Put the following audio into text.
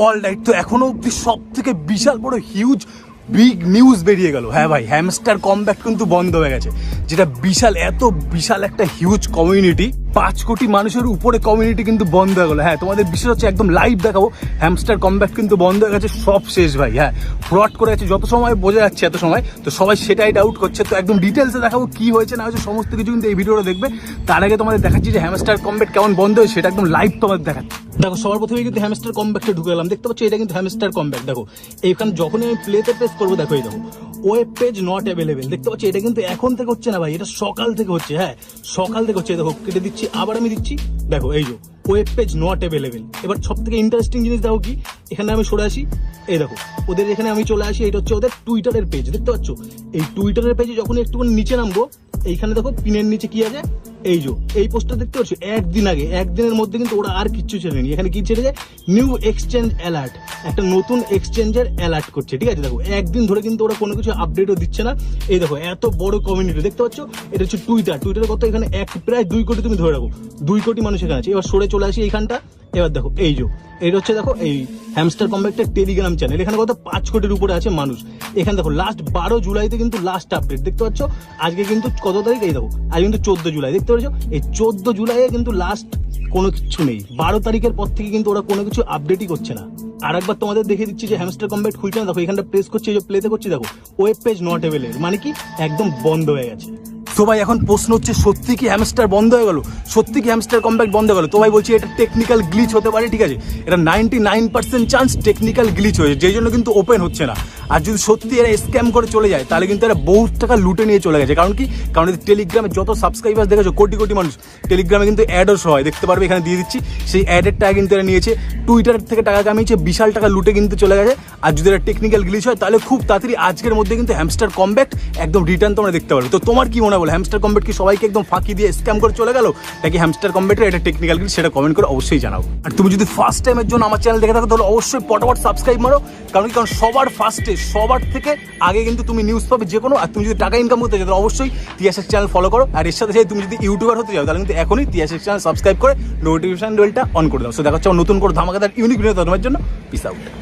Alright, তো এখনো অব্দি সব থেকে বিশাল বড় হিউজ বিগ নিউজ বেরিয়ে গেল। হ্যাঁ ভাই, হ্যামস্টার কমব্যাট কিন্তু বন্ধ হয়ে গেছে, যেটা বিশাল, এত বিশাল একটা হিউজ কমিউনিটি, 5 কোটি মানুষের উপরে কমিউনিটি কিন্তু বন্ধ হয়ে গেল। হ্যাঁ, তোমাদের বিশেষ হচ্ছে একদম লাইভ দেখাবো, হ্যামস্টার কমব্যাট কিন্তু বন্ধ হয়ে গেছে, সব শেষ ভাই। হ্যাঁ, ফ্রড করে গেছে, যত সময় বোঝা যাচ্ছে এত সময়, তো সবাই সেটাই ডাউট করছে। তো একদম ডিটেলসে দেখাবো কি হয়েছে না হয়েছে, সমস্ত কিছু কিন্তু এই ভিডিওটা দেখবে। তার আগে তোমাদের দেখাচ্ছি যে হ্যামস্টার কমব্যাট কেমন বন্ধ হয়েছে, সেটা একদম লাইভ তোমাদের দেখাচ্ছি। দেখো, সবার প্রথমে কিন্তু হ্যামস্টার কমব্যাটে ঢুকে গেলাম, দেখতে পাচ্ছ এটা কিন্তু হ্যামস্টার কমব্যাট। দেখো এইখানে যখনই আমি প্লেতে প্রেস করবো, দেখো এই দেখো ওয়েব পেজ নট অ্যাভেলেবেল, দেখতে পাচ্ছি এটা কিন্তু এখন থেকে হচ্ছে না ভাই, এটা সকাল থেকে হচ্ছে। হ্যাঁ, সকাল থেকে হচ্ছে। দেখো কেটে দিচ্ছি, আবার আমি দিচ্ছি, দেখো এই যে ওয়েব পেজ নট অ্যাভেলেবেল। এবার সব থেকে ইন্টারেস্টিং জিনিস দেখো কি, এখানে আমি সরে আসি, এই দেখো ওদের এখানে আমি চলে আসি, এটা হচ্ছে ওদের টুইটারের পেজ, দেখতে পাচ্ছ এই টুইটারের পেজে যখন একটুখানি নিচে নামবো, এইখানে দেখো পিনের নিচে কি আছে, এই যে এই পোস্টটা দেখতে পাচ্ছ, একদিন আগে, একদিনের মধ্যে কিন্তু ওরা আর কিচ্ছু ছেড়েনি। এখানে কি ছেড়েছে, নিউ এক্সচেঞ্জ অ্যালার্ট, একটা নতুন এক্সচেঞ্জের অ্যালার্ট করছে, ঠিক আছে। দেখো একদিন ধরে কিন্তু ওরা কোনো কিছু আপডেটও দিচ্ছে না। এই দেখো এত বড় কমিউনিটি, দেখতে পাচ্ছ, এটা হচ্ছে টুইটারের কত, এখানে প্রায় 2 কোটি, তুমি ধরে রাখো 2 কোটি মানুষ এখানে আছে। এবার সরে চলে আসি এইখানটা, এবার দেখো এই যে এটা হচ্ছে, দেখো এই হ্যামস্টার কমব্যাটের টেলিগ্রাম চ্যানেল, এখানে কত 5 কোটির উপরে আছে মানুষ। এখানে দেখো লাস্ট 12 জুলাইতে কিন্তু লাস্ট আপডেট, দেখতে পাচ্ছ। আজকে কিন্তু কত তারিখ, এই দেখো আজ কিন্তু 14 জুলাই, দেখতে পাচ্ছ, এই 14 জুলাইয়ে কিন্তু লাস্ট কোনো কিছু নেই। 12 তারিখের পর থেকে কিন্তু ওরা কোনো কিছু আপডেটই করছে না। আর একবার তোমাদের দেখে দিচ্ছি যে হ্যামস্টার কমব্যাট খুলছে না, দেখো এখানটা প্রেস করছি, এই যে প্লেতে করছি, দেখো ওয়েব পেজ নট অ্যাভেলেবল, মানে কি একদম বন্ধ হয়ে গেছে। তো ভাই এখন প্রশ্ন হচ্ছে, সত্যি কি হ্যামস্টার বন্ধ হয়ে গেল, সত্যি কি হ্যামস্টার কমব্যাট বন্ধ হয়ে গেল? তো ভাই বলছি এটা টেকনিক্যাল গ্লিচ হতে পারে, ঠিক আছে, এটা 99% চান্স টেকনিক্যাল গ্লিচ হয়েছে, যেই জন্য কিন্তু ওপেন হচ্ছে না। আর যদি সত্যি এরা স্ক্যাম করে চলে যায়, তাহলে কিন্তু এরা বহু টাকা লুটে নিয়ে চলে গেছে। কারণ কি, কারণ টেলিগ্রামে যত সাবস্ক্রাইবার দেখেছো, কোটি কোটি মানুষ, টেলিগ্রামে কিন্তু অ্যাডও হয়, দেখতে পারবে, এখানে দিয়ে দিচ্ছি, সেই অ্যাডের টাকা কিন্তু এরা নিয়েছে, টুইটার থেকে টাকা কামিয়েছে, বিশাল টাকা লুটে কিন্তু চলে গেছে। আর যদি এটা টেকনিক্যাল গ্লিচ হয়, তাহলে খুব তাড়াতাড়ি আজকের মধ্যে কিন্তু হ্যামস্টার কমব্যাট একদম রিটার্ন তোমরা দেখতে পারবে। তো তোমার কি মনে হয়, হ্যামস্টার কমব্যাট কি সবাইকে একদম ফাঁকি দিয়ে স্ক্যাম করে চলে গেল, নাকি হ্যামস্টার কমব্যাটের এটা টেকনিক্যাল গ্লিচ, সেটা কমেন্ট করে অবশ্যই জানাও। আর তুমি যদি ফার্স্ট টাইমের জন্য আমার চ্যানেল দেখে থাকো, তাহলে অবশ্যই পটাপট সাবস্ক্রাইব মারো, কারণ সবার ফার্স্টে, সবার থেকে আগে কিন্তু তুমি নিউজ পাবে যে কোনো। আর তুমি যদি টাকা ইনকাম করতে চাও, তাহলে অবশ্যই তিয়াসের চ্যানেল ফলো করো। আর এর সাথে তুমি যদি ইউটিউবার হতে চাও, তাহলে কিন্তু এখনই তিয়াসের চ্যানেল সাবস্ক্রাইব করে নোটিফিকেশন বেলটা অন করে দাও। সো দেখা হচ্ছে নতুন করে ধামাকাদার ইউনিক ভিডিও তোমার জন্য। Piece out.